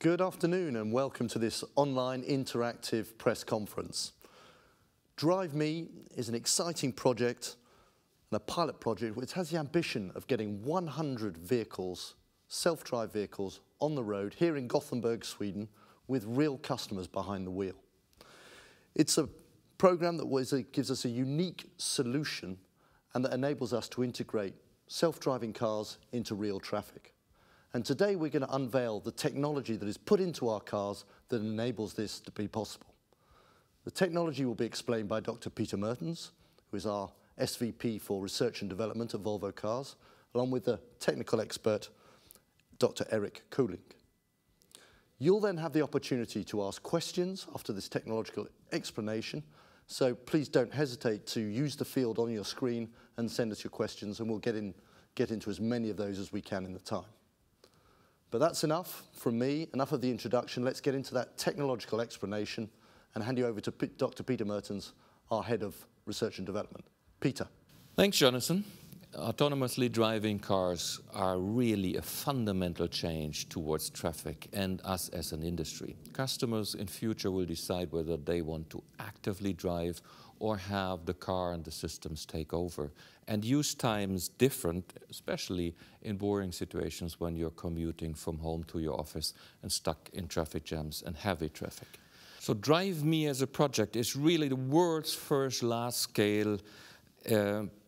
Good afternoon and welcome to this online interactive press conference. Drive Me is an exciting project and a pilot project which has the ambition of getting 100 vehicles, self-drive vehicles, on the road here in Gothenburg, Sweden, with real customers behind the wheel. It's a program that gives us a unique solution and that enables us to integrate self-driving cars into real traffic. And today we're going to unveil the technology that is put into our cars that enables this to be possible. The technology will be explained by Dr. Peter Mertens, who is our SVP for Research and Development at Volvo Cars, along with the technical expert, Dr. Erik Koling. You'll then have the opportunity to ask questions after this technological explanation, so please don't hesitate to use the field on your screen and send us your questions, and we'll get into as many of those as we can in the time. But that's enough from me, enough of the introduction. Let's get into that technological explanation and hand you over to Dr. Peter Mertens, our Head of Research and Development. Peter. Thanks, Jonathan. Autonomously driving cars are really a fundamental change towards traffic and us as an industry. Customers in future will decide whether they want to actively drive or have the car and the systems take over. And use times different, especially in boring situations when you're commuting from home to your office and stuck in traffic jams and heavy traffic. So Drive Me as a project is really the world's first large-scale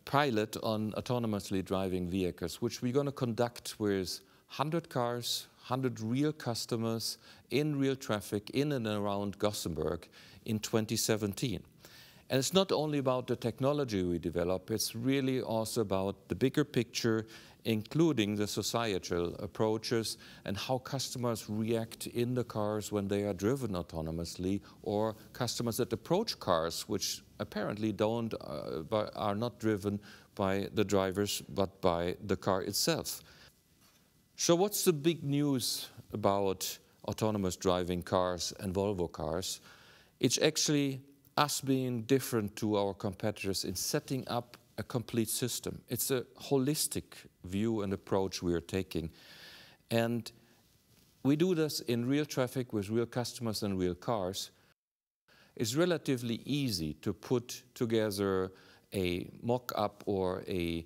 pilot on autonomously driving vehicles, which we're going to conduct with 100 cars, 100 real customers in real traffic in and around Gothenburg in 2017. And it's not only about the technology we develop, it's really also about the bigger picture, including the societal approaches and how customers react in the cars when they are driven autonomously, or customers that approach cars which apparently are not driven by the drivers but by the car itself. So what's the big news about autonomous driving cars and Volvo cars? It's actually us being different to our competitors in setting up a complete system. It's a holistic view and approach we are taking. And we do this in real traffic with real customers and real cars. It's relatively easy to put together a mock-up or a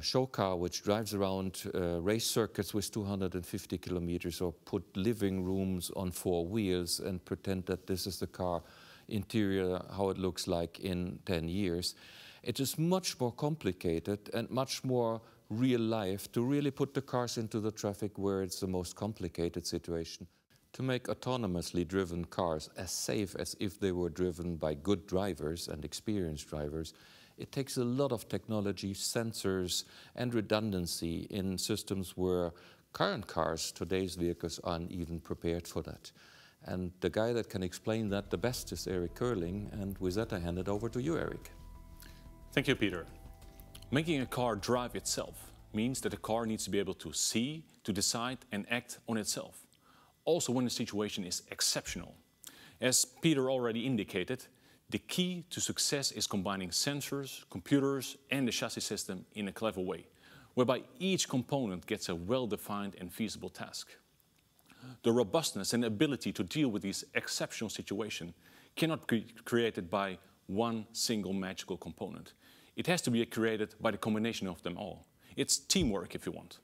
show car which drives around race circuits with 250 kilometers, or put living rooms on 4 wheels and pretend that this is the car interior, how it looks like in 10 years. It is much more complicated and much more real life to really put the cars into the traffic where it's the most complicated situation. To make autonomously driven cars as safe as if they were driven by good drivers and experienced drivers, it takes a lot of technology, sensors, and redundancy in systems where current cars, today's vehicles, aren't even prepared for that. And the guy that can explain that the best is Erik Koling, and with that I hand it over to you, Erik. Thank you, Peter. Making a car drive itself means that the car needs to be able to see, to decide and act on itself, also when the situation is exceptional. As Peter already indicated, the key to success is combining sensors, computers and the chassis system in a clever way, whereby each component gets a well-defined and feasible task. The robustness and ability to deal with these exceptional situations cannot be created by one single magical component. It has to be created by the combination of them all. It's teamwork, if you want.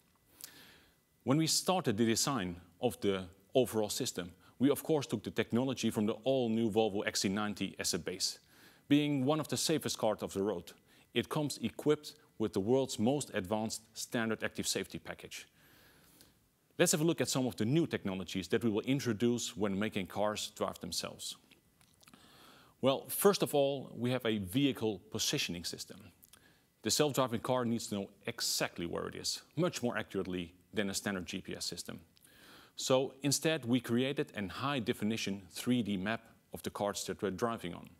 When we started the design of the overall system, we of course took the technology from the all-new Volvo XC90 as a base. Being one of the safest cars of the road, it comes equipped with the world's most advanced standard active safety package. Let's have a look at some of the new technologies that we will introduce when making cars drive themselves. Well, first of all, we have a vehicle positioning system. The self-driving car needs to know exactly where it is, much more accurately than a standard GPS system. So instead, we created a high-definition 3D map of the cars that we're driving on.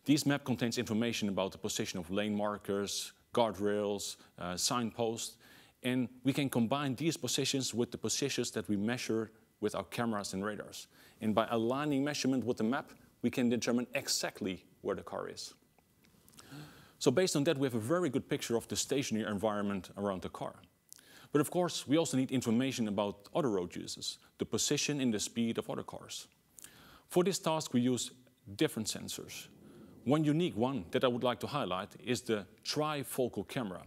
This map contains information about the position of lane markers, guardrails, signposts, and we can combine these positions with the positions that we measure with our cameras and radars. And by aligning measurement with the map, we can determine exactly where the car is. So based on that, we have a very good picture of the stationary environment around the car. But of course, we also need information about other road users, the position and the speed of other cars. For this task, we use different sensors. One unique one that I would like to highlight is the trifocal camera.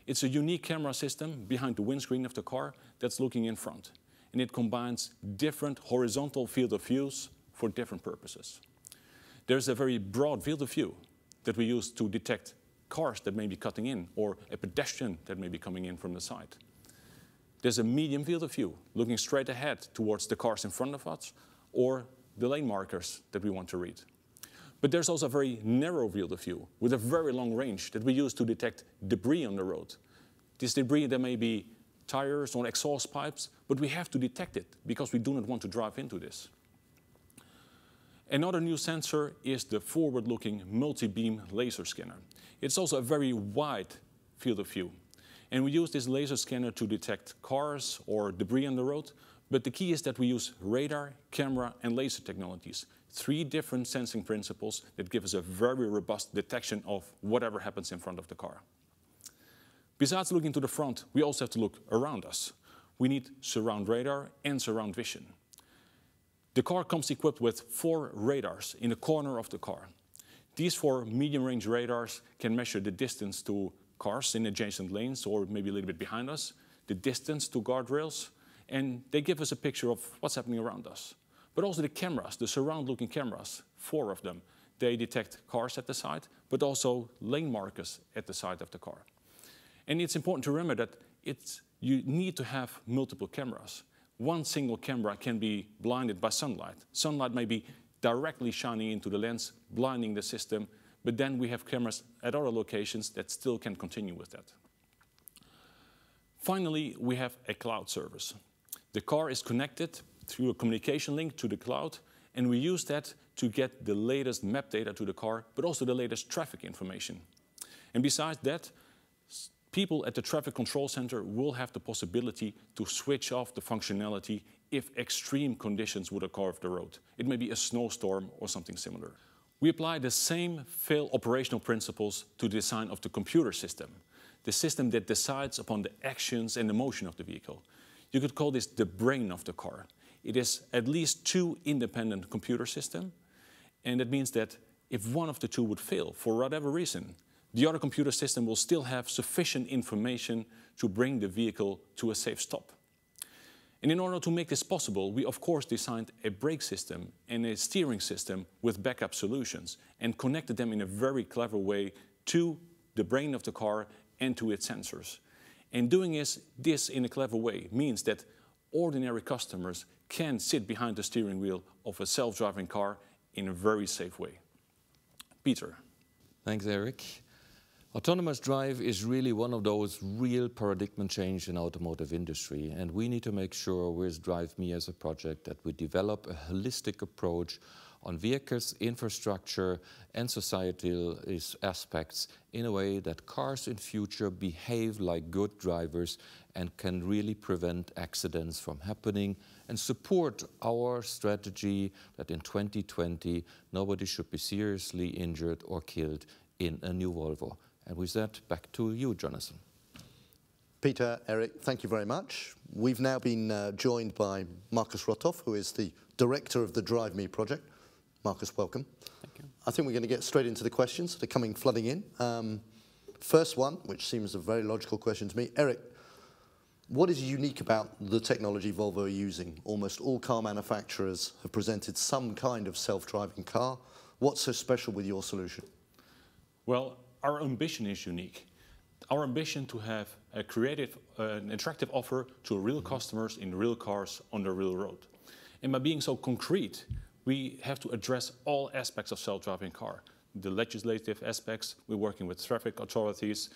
It's a unique camera system behind the windscreen of the car that's looking in front. And it combines different horizontal field of views for different purposes. There's a very broad field of view that we use to detect cars that may be cutting in or a pedestrian that may be coming in from the side. There's a medium field of view looking straight ahead towards the cars in front of us or the lane markers that we want to read. But there's also a very narrow field of view with a very long range that we use to detect debris on the road. This debris, there may be tires or exhaust pipes, but we have to detect it because we do not want to drive into this. Another new sensor is the forward-looking multi-beam laser scanner. It's also a very wide field of view. And we use this laser scanner to detect cars or debris on the road, but the key is that we use radar, camera, and laser technologies. 3 different sensing principles that give us a very robust detection of whatever happens in front of the car. Besides looking to the front, we also have to look around us. We need surround radar and surround vision. The car comes equipped with 4 radars in the corner of the car. These 4 medium-range radars can measure the distance to cars in adjacent lanes or maybe a little bit behind us, the distance to guardrails, and they give us a picture of what's happening around us. But also the cameras, the surround-looking cameras, 4 of them, they detect cars at the side, but also lane markers at the side of the car. And it's important to remember that you need to have multiple cameras. One single camera can be blinded by sunlight. Sunlight may be directly shining into the lens, blinding the system, but then we have cameras at other locations that still can continue with that. Finally, we have a cloud service. The car is connected through a communication link to the cloud, and we use that to get the latest map data to the car, but also the latest traffic information. And besides that, people at the traffic control center will have the possibility to switch off the functionality if extreme conditions would occur off the road. It may be a snowstorm or something similar. We apply the same fail operational principles to the design of the computer system, the system that decides upon the actions and the motion of the vehicle. You could call this the brain of the car. It is at least 2 independent computer systems, and that means that if one of the 2 would fail for whatever reason, the other computer system will still have sufficient information to bring the vehicle to a safe stop. And in order to make this possible, we of course designed a brake system and a steering system with backup solutions and connected them in a very clever way to the brain of the car and to its sensors. And doing this in a clever way means that ordinary customers can sit behind the steering wheel of a self-driving car in a very safe way. Peter. Thanks, Eric. Autonomous drive is really one of those real paradigm change in automotive industry, and we need to make sure with Drive Me as a project that we develop a holistic approach on vehicles, infrastructure and societal aspects in a way that cars in future behave like good drivers and can really prevent accidents from happening and support our strategy that in 2020 nobody should be seriously injured or killed in a new Volvo. And with that, back to you, Jonathan. Peter, Eric, thank you very much. We've now been joined by Markus Rothoff, who is the director of the Drive Me project. Markus, welcome. Thank you. I think we're going to get straight into the questions that are coming flooding in. First one, which seems a very logical question to me. Eric, what is unique about the technology Volvo are using? Almost all car manufacturers have presented some kind of self-driving car. What's so special with your solution? Well, our ambition is unique. Our ambition to have a creative, an attractive offer to real customers in real cars on the real road. And by being so concrete, we have to address all aspects of self-driving car. The legislative aspects, we're working with traffic authorities,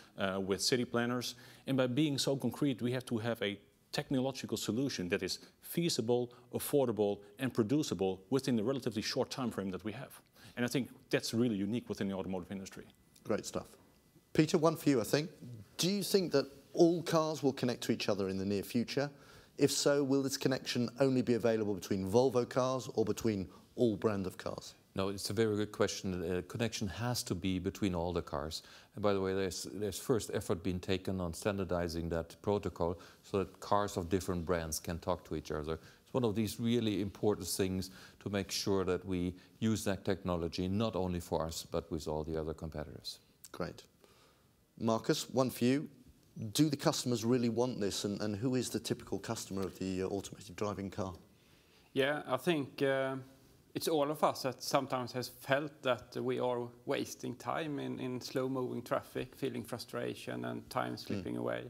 with city planners. And by being so concrete, we have to have a technological solution that is feasible, affordable, and producible within the relatively short time frame that we have. And I think that's really unique within the automotive industry. Great stuff. Peter, one for you, I think. Do you think that all cars will connect to each other in the near future? If so, will this connection only be available between Volvo cars or between all brand of cars? No, it's a very good question. The connection has to be between all the cars. And by the way, there's first effort being taken on standardizing that protocol so that cars of different brands can talk to each other. It's one of these really important things to make sure that we use that technology not only for us, but with all the other competitors. Great. Marcus, one for you. Do the customers really want this, and who is the typical customer of the automated driving car? Yeah, I think it's all of us that sometimes has felt that we are wasting time in slow-moving traffic, feeling frustration and time slipping away.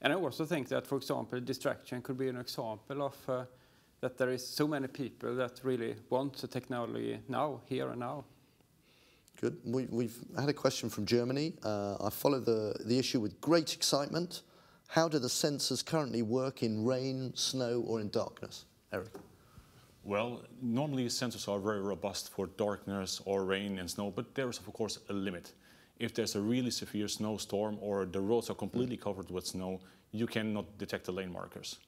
And I also think that, for example, distraction could be an example of that there is so many people that really want the technology now, here and now. Good. We've had a question from Germany. I follow the issue with great excitement. How do the sensors currently work in rain, snow, or in darkness? Eric. Well, normally sensors are very robust for darkness or rain and snow, but there is of course a limit. If there's a really severe snowstorm or the roads are completely covered with snow, you cannot detect the lane markers.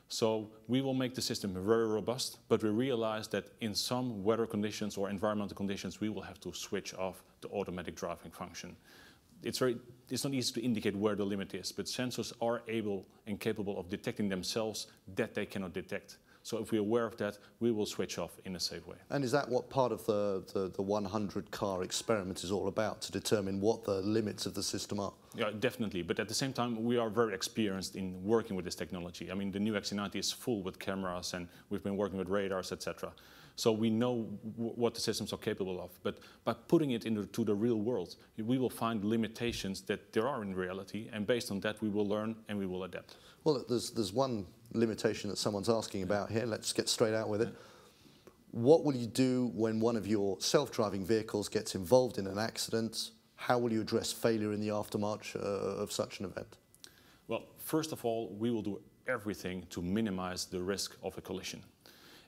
So we will make the system very robust, but we realize that in some weather conditions or environmental conditions, we will have to switch off the automatic driving function. It's not easy to indicate where the limit is, but sensors are able and capable of detecting themselves that they cannot detect. So if we're aware of that, we will switch off in a safe way. And is that what part of the 100-car experiment is all about, to determine what the limits of the system are? Yeah, definitely. But at the same time, we are very experienced in working with this technology. I mean, the new XC90 is full with cameras, and we've been working with radars, etc. So we know what the systems are capable of. But by putting it into the real world, we will find limitations that there are in reality, and based on that, we will learn and we will adapt. Well, there's one limitation that someone's asking about here. Let's get straight out with it. What will you do when one of your self-driving vehicles gets involved in an accident? How will you address failure in the aftermath of such an event? Well, first of all, we will do everything to minimize the risk of a collision.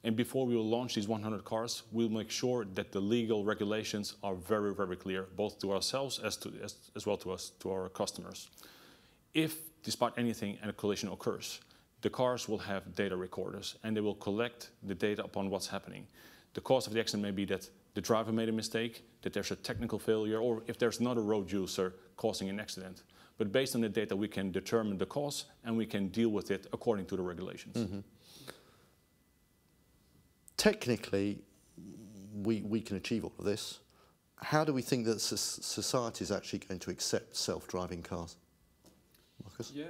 And before we will launch these 100 cars, we'll make sure that the legal regulations are very, very clear, both to ourselves as well to our customers. If, despite anything, a collision occurs, the cars will have data recorders, and they will collect the data upon what's happening. The cause of the accident may be that the driver made a mistake, that there's a technical failure, or if there's not a road user causing an accident. But based on the data, we can determine the cause, and we can deal with it according to the regulations. Mm-hmm. Technically, we can achieve all of this. How do we think that society is actually going to accept self-driving cars? Marcus? Yeah,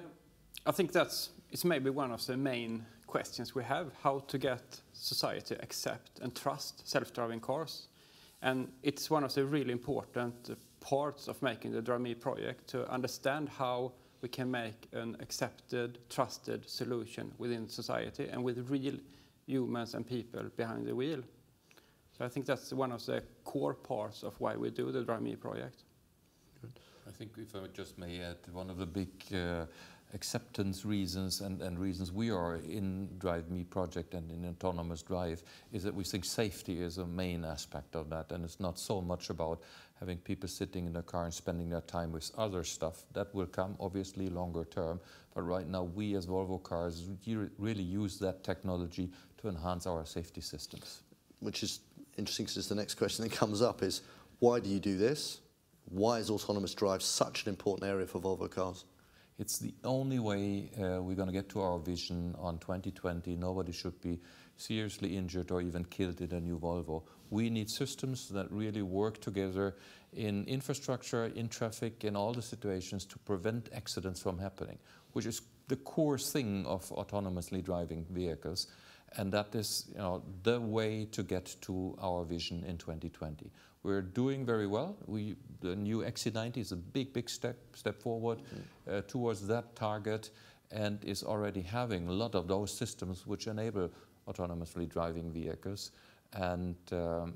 I think it's maybe one of the main questions we have, how to get society to accept and trust self-driving cars. And it's one of the really important parts of making the Drive Me project, to understand how we can make an accepted, trusted solution within society and with real humans and people behind the wheel. So I think that's one of the core parts of why we do the Drive Me project. Good. I think if I just may add, one of the big acceptance reasons and reasons we are in Drive Me project and in autonomous drive is that we think safety is a main aspect of that, and it's not so much about having people sitting in the car and spending their time with other stuff. That will come obviously longer term, but right now we as Volvo Cars really use that technology to enhance our safety systems. Which is interesting, because the next question that comes up is, why do you do this? Why is autonomous drive such an important area for Volvo Cars? It's the only way we're going to get to our vision on 2020. Nobody should be seriously injured or even killed in a new Volvo. We need systems that really work together in infrastructure, in traffic, in all the situations to prevent accidents from happening, which is the core thing of autonomously driving vehicles. And that is, the way to get to our vision in 2020. We're doing very well. The new XC90 is a big step forward towards that target, and is already having a lot of those systems which enable autonomously driving vehicles. And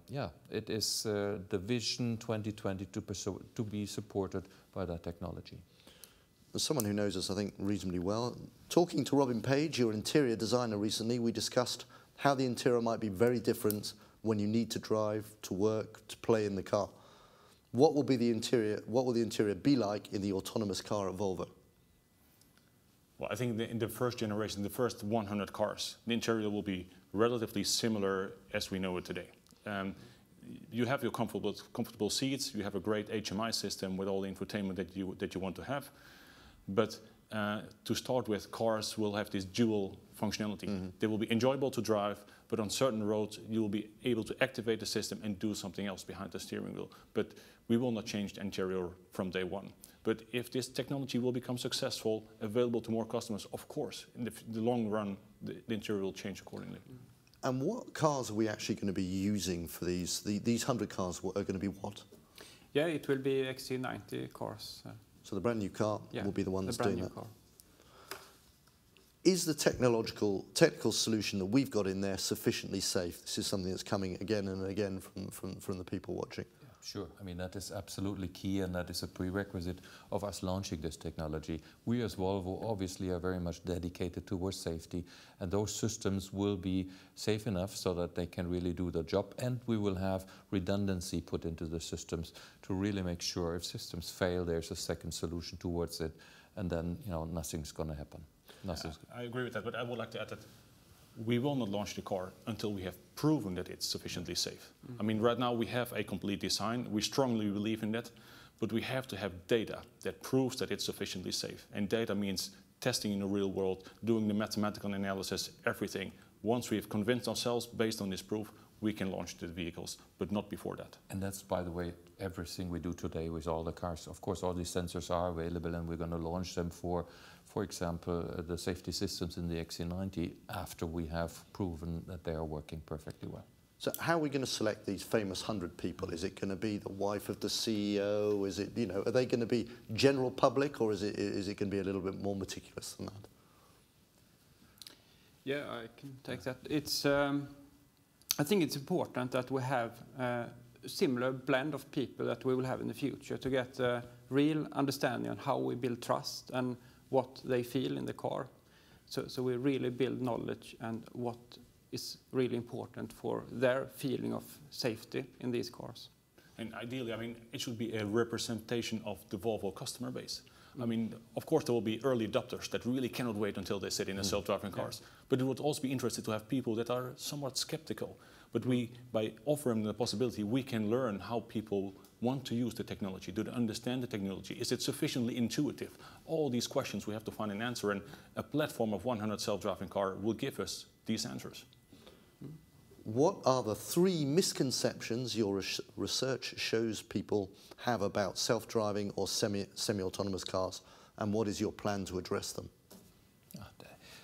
yeah, it is the vision 2020 to be supported by that technology. As someone who knows us, I think, reasonably well, talking to Robin Page, your interior designer, recently, we discussed how the interior might be very different when you need to drive, to work, to play in the car. What will the interior be like in the autonomous car at Volvo? Well, I think in the first generation, the first 100 cars, the interior will be relatively similar as we know it today. you have your comfortable seats, you have a great HMI system with all the infotainment that you want to have. But to start with, cars will have this dual functionality. They will be enjoyable to drive, but on certain roads you will be able to activate the system and do something else behind the steering wheel. But we will not change the interior from day one. But if this technology will become successful, available to more customers, of course, in the long run, the interior will change accordingly. And what cars are we actually going to be using for these? These 100 cars are going to be what? Yeah, it will be XC90 cars. So the brand new car will be the one that's doing that. Car. Is the technical solution that we've got in there sufficiently safe? This is something that's coming again and again from the people watching. Sure. I mean, that is absolutely key, and that is a prerequisite of us launching this technology. We as Volvo obviously are very much dedicated towards safety, and those systems will be safe enough so that they can really do the job, and we will have redundancy put into the systems to really make sure if systems fail, there's a second solution towards it, and then, you know, nothing's going to happen. I agree with that, but I would like to add that we will not launch the car until we have proven that it's sufficiently safe. I mean, right now we have a complete design. We strongly believe in that, but we have to have data that proves that it's sufficiently safe. And data means testing in the real world, doing the mathematical analysis, everything. Once we have convinced ourselves based on this proof, we can launch the vehicles, but not before that. And that's, by the way, everything we do today with all the cars. Of course, all these sensors are available, and we're going to launch them for example, the safety systems in the XC90 after we have proven that they are working perfectly well. So how are we going to select these famous 100 people? Is it going to be the wife of the CEO? Is it, you know, are they going to be general public, or is it going to be a little bit more meticulous than that? Yeah, I can take that. It's, I think it's important that we have a similar blend of people that we will have in the future to get a real understanding on how we build trust and what they feel in the car. So we really build knowledge and what is really important for their feeling of safety in these cars. And ideally, I mean, it should be a representation of the Volvo customer base. I mean, of course, there will be early adopters that really cannot wait until they sit in a self-driving cars. But it would also be interesting to have people that are somewhat skeptical. But by offering the possibility, we can learn how people want to use the technology. Do they understand the technology? Is it sufficiently intuitive? All these questions we have to find an answer, and a platform of 100 self-driving cars will give us these answers. What are the 3 misconceptions your research shows people have about self-driving or semi-autonomous cars, and what is your plan to address them?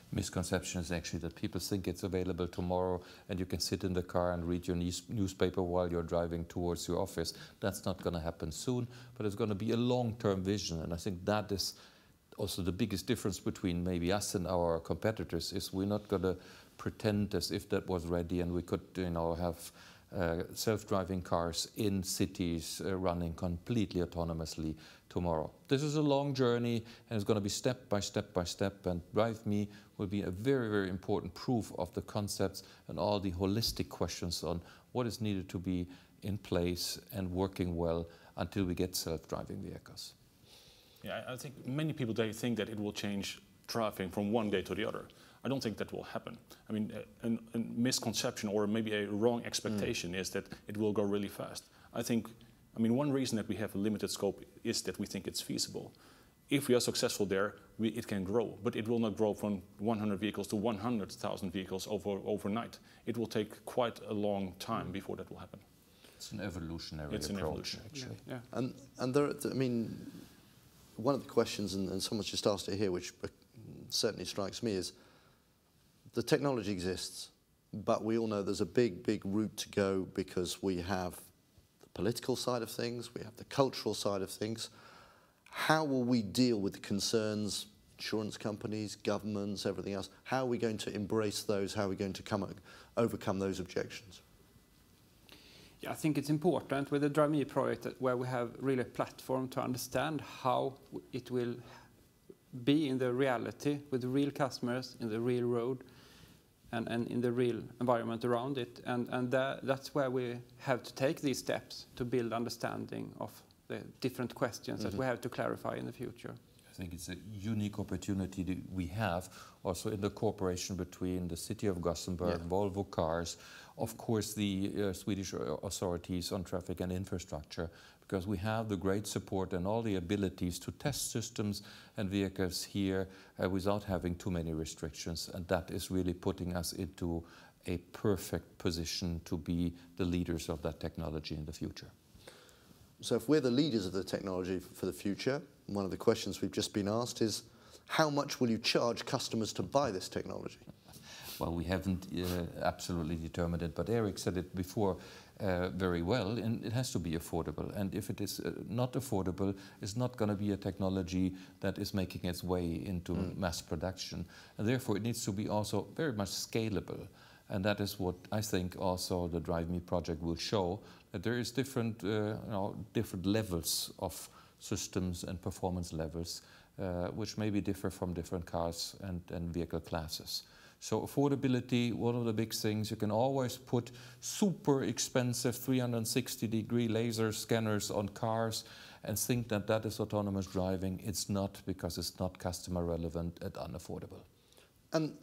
The misconception is actually that people think it's available tomorrow and you can sit in the car and read your newspaper while you're driving towards your office. That's not going to happen soon, but it's going to be a long-term vision, and I think that is also the biggest difference between maybe us and our competitors. Is we're not going to pretend as if that was ready and we could, you know, have self-driving cars in cities running completely autonomously tomorrow. This is a long journey, and it's going to be step by step by step, and Drive Me will be a very, very important proof of the concepts and all the holistic questions on what is needed to be in place and working well until we get self-driving vehicles. Yeah, I think many people, they think that it will change driving from one day to the other. I don't think that will happen. I mean, a misconception or maybe a wrong expectation is that it will go really fast. I mean, one reason that we have a limited scope is that we think it's feasible. If we are successful there, it can grow, but it will not grow from 100 vehicles to 100,000 vehicles overnight. It will take quite a long time before that will happen. It's an evolutionary approach, actually. Yeah. And there, I mean, one of the questions, and someone's just asked it here, which certainly strikes me, is the technology exists, but we all know there's a big, big route to go, because we have the political side of things, we have the cultural side of things. How will we deal with the concerns, insurance companies, governments, everything else? How are we going to embrace those? How are we going to overcome those objections? Yeah, I think it's important with the Drive Me project where we have really a platform to understand how it will be in the reality with the real customers, in the real road, and in the real environment around it. And that's where we have to take these steps to build understanding of the different questions that we have to clarify in the future. I think it's a unique opportunity that we have also in the cooperation between the city of Gothenburg, Volvo Cars, of course the Swedish authorities on traffic and infrastructure, because we have the great support and all the abilities to test systems and vehicles here without having too many restrictions, and that is really putting us into a perfect position to be the leaders of that technology in the future. So if we're the leaders of the technology for the future, one of the questions we've just been asked is, how much will you charge customers to buy this technology? Well, we haven't absolutely determined it, but Eric said it before very well, and it has to be affordable. And if it is not affordable, it's not going to be a technology that is making its way into mass production. And therefore, it needs to be also very much scalable. And that is what I think also the Drive Me project will show, that there is different, different levels of systems and performance levels, which maybe differ from different cars and vehicle classes. So affordability, one of the big things, you can always put super expensive 360-degree laser scanners on cars and think that that is autonomous driving. It's not, because it's not customer relevant and unaffordable. And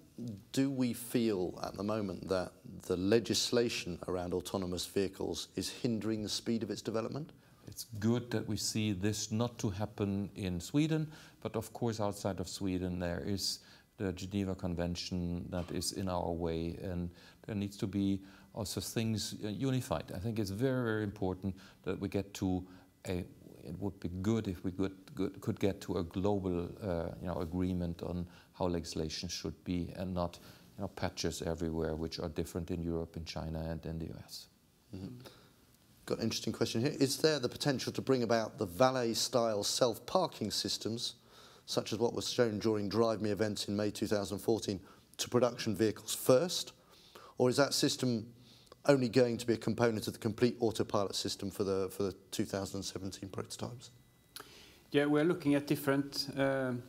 do we feel at the moment that the legislation around autonomous vehicles is hindering the speed of its development? It's good that we see this not to happen in Sweden, but of course outside of Sweden there is the Geneva Convention that is in our way, and there needs to be also things unified. I think it's very, very important that we get to a, it would be good if we could get to a global agreement on how legislation should be, and not patches everywhere which are different in Europe, in China and in the US. Mm-hmm. Got an interesting question here. Is there the potential to bring about the valet-style self-parking systems, such as what was shown during Drive Me events in May 2014, to production vehicles first? Or is that system only going to be a component of the complete autopilot system for the 2017 prototypes? Yeah, we're looking at different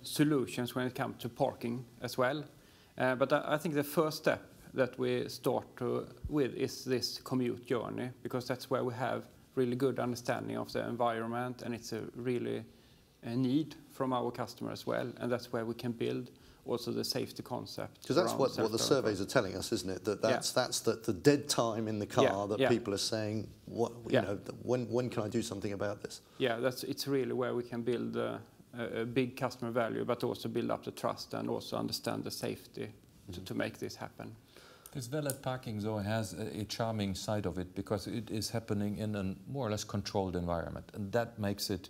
solutions when it comes to parking as well. But I think the first step that we start with is this commute journey, because that's where we have really good understanding of the environment, and it's a really need from our customers as well, and that's where we can build also the safety concept. Because that's what the surveys are telling us, isn't it? That that's the dead time in the car that people are saying, when can I do something about this? Yeah, it's really where we can build a big customer value, but also build up the trust and also understand the safety to make this happen. This valet parking, though, has a charming side of it, because it is happening in a more or less controlled environment, and that makes it,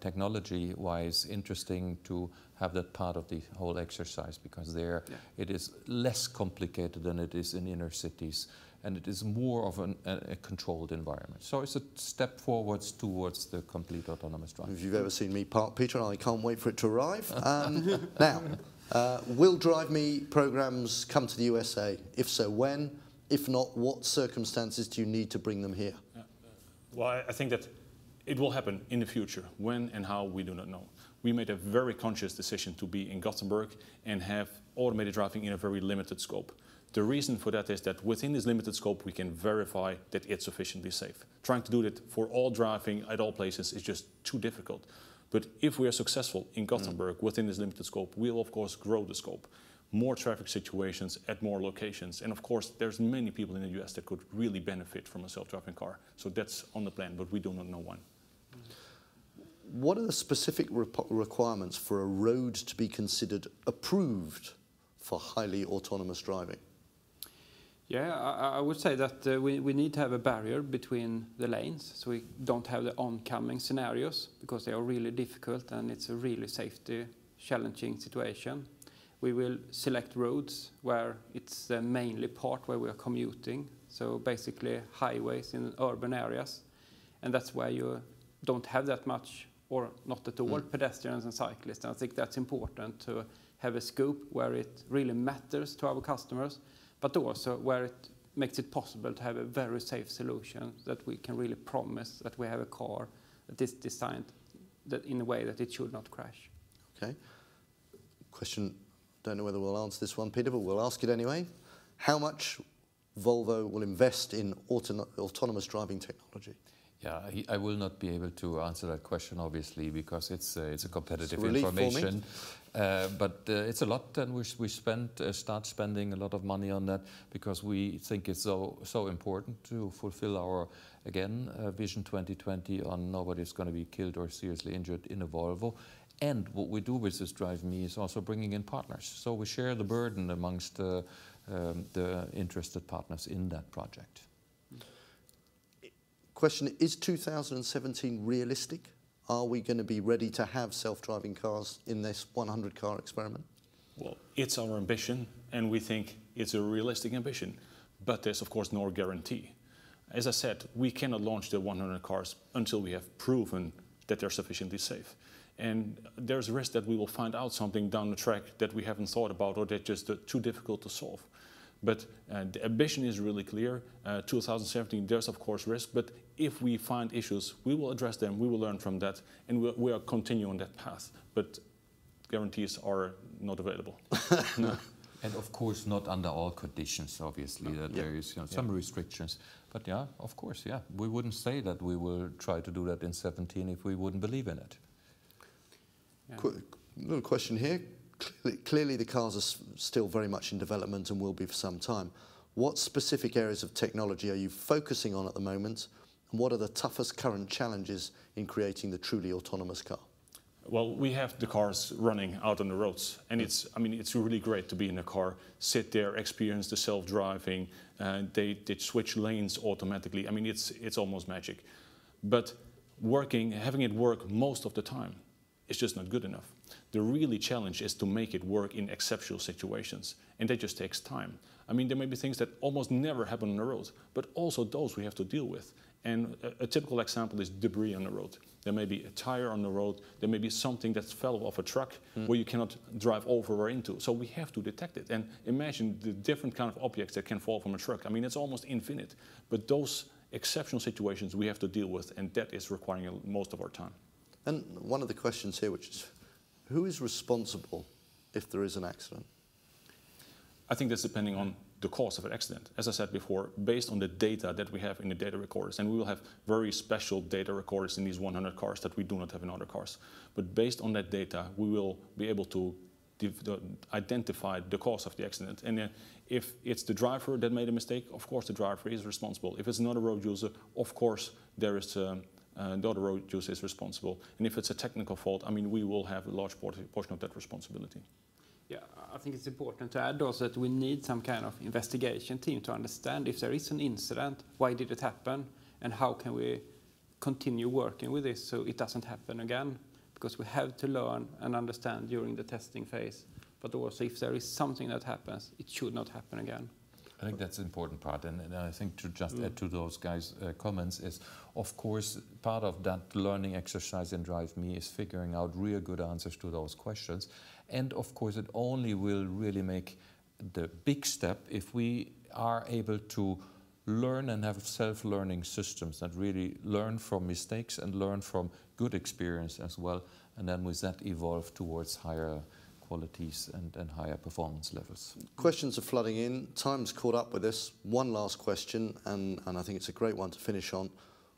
technology-wise interesting to have that part of the whole exercise, because there it is less complicated than it is in inner cities, and it is more of a controlled environment. So it's a step forwards towards the complete autonomous drive. If you've ever seen me park, Peter, I can't wait for it to arrive. Now, will Drive Me programs come to the USA? If so, when? If not, what circumstances do you need to bring them here? Well, I think that it will happen in the future. When and how, we do not know. We made a very conscious decision to be in Gothenburg and have automated driving in a very limited scope. The reason for that is that within this limited scope, we can verify that it's sufficiently safe. Trying to do that for all driving at all places is just too difficult. But if we are successful in Gothenburg within this limited scope, we will of course grow the scope. More traffic situations at more locations. And of course, there's many people in the US that could really benefit from a self-driving car. So that's on the plan, but we do not know when. What are the specific requirements for a road to be considered approved for highly autonomous driving? Yeah, I would say that we need to have a barrier between the lanes, so we don't have the oncoming scenarios, because they are really difficult and it's a really safety challenging situation. We will select roads where it's the mainly part where we are commuting, so basically highways in urban areas, and that's where you don't have that much or not at all pedestrians and cyclists. And I think that's important to have a scope where it really matters to our customers, but also where it makes it possible to have a very safe solution that we can really promise that we have a car that is designed that in a way that it should not crash. Okay. Question, don't know whether we'll answer this one, Peter, but we'll ask it anyway. How much Volvo will invest in autonomous driving technology? Yeah, I will not be able to answer that question, obviously, because it's a competitive It's a relief information. But it's a lot, and we start spending a lot of money on that because we think it's so important to fulfill our, again, Vision 2020 on nobody's going to be killed or seriously injured in a Volvo. And what we do with this Drive Me is also bringing in partners. So we share the burden amongst the interested partners in that project. Question, is 2017 realistic? Are we going to be ready to have self-driving cars in this 100-car experiment? Well, it's our ambition, and we think it's a realistic ambition. But there's, of course, no guarantee. As I said, we cannot launch the 100 cars until we have proven that they're sufficiently safe. And there's a risk that we will find out something down the track that we haven't thought about or that's just too difficult to solve. But the ambition is really clear. 2017, there's of course risk, but if we find issues, we will address them, we will learn from that, and we are continuing on that path. But guarantees are not available. No. And of course, not under all conditions, obviously, that there is some restrictions. But yeah, of course, yeah. We wouldn't say that we will try to do that in 2017 if we wouldn't believe in it. Yeah. Little question here. Clearly the cars are still very much in development and will be for some time. What specific areas of technology are you focusing on at the moment, and what are the toughest current challenges in creating the truly autonomous car? Well, we have the cars running out on the roads, and it's really great to be in a car, sit there, experience the self-driving, they switch lanes automatically. I mean, it's almost magic. But having it work most of the time is just not good enough. The really challenge is to make it work in exceptional situations, and that just takes time. I mean, there may be things that almost never happen on the road, but also those we have to deal with. And a typical example is debris on the road. There may be a tire on the road, there may be something that fell off a truck where you cannot drive over or into. So we have to detect it. And imagine the different kind of objects that can fall from a truck. I mean, it's almost infinite. But those exceptional situations we have to deal with, and that is requiring most of our time. And one of the questions here, which is, who is responsible if there is an accident? I think that's depending on the cause of an accident. As I said before, based on the data that we have in the data recorders, and we will have very special data recorders in these 100 cars that we do not have in other cars. But based on that data, we will be able to identify the cause of the accident. And if it's the driver that made a mistake, of course the driver is responsible. If it's another road user, of course there is the other road user is responsible. And if it's a technical fault, I mean, we will have a large portion of that responsibility. Yeah, I think it's important to add also that we need some kind of investigation team to understand if there is an incident, why did it happen, and how can we continue working with this so it doesn't happen again. Because we have to learn and understand during the testing phase, but also if there is something that happens, it should not happen again. I think that's an important part, and I think to just add to those guys' comments is, of course, part of that learning exercise in Drive Me is figuring out real good answers to those questions. And of course, it only will really make the big step if we are able to learn and have self-learning systems that really learn from mistakes and learn from good experience as well, and then with that evolve towards higher qualities and higher performance levels. Questions are flooding in. Time's caught up with us. One last question, and I think it's a great one to finish on.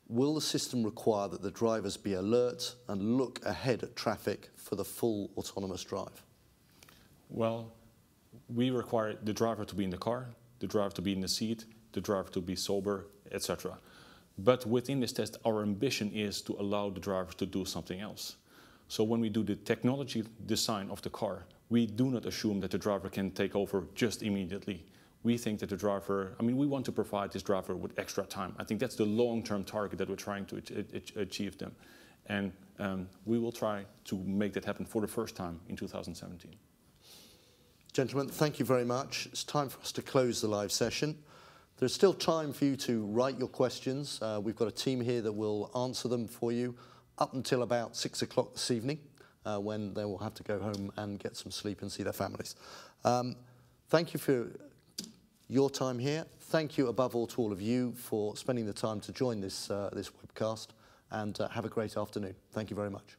Will the system require that the drivers be alert and look ahead at traffic for the full autonomous drive? Well, we require the driver to be in the car, the driver to be in the seat, the driver to be sober, etc. But within this test, our ambition is to allow the driver to do something else. So when we do the technology design of the car, we do not assume that the driver can take over just immediately. We think that the driver, I mean, we want to provide this driver with extra time. I think that's the long-term target that we're trying to achieve them. And we will try to make that happen for the first time in 2017. Gentlemen, thank you very much. It's time for us to close the live session. There's still time for you to write your questions. We've got a team here that will answer them for you up until about 6 o'clock this evening, when they will have to go home and get some sleep and see their families. Thank you for your time here. Thank you above all to all of you for spending the time to join this webcast, and have a great afternoon. Thank you very much.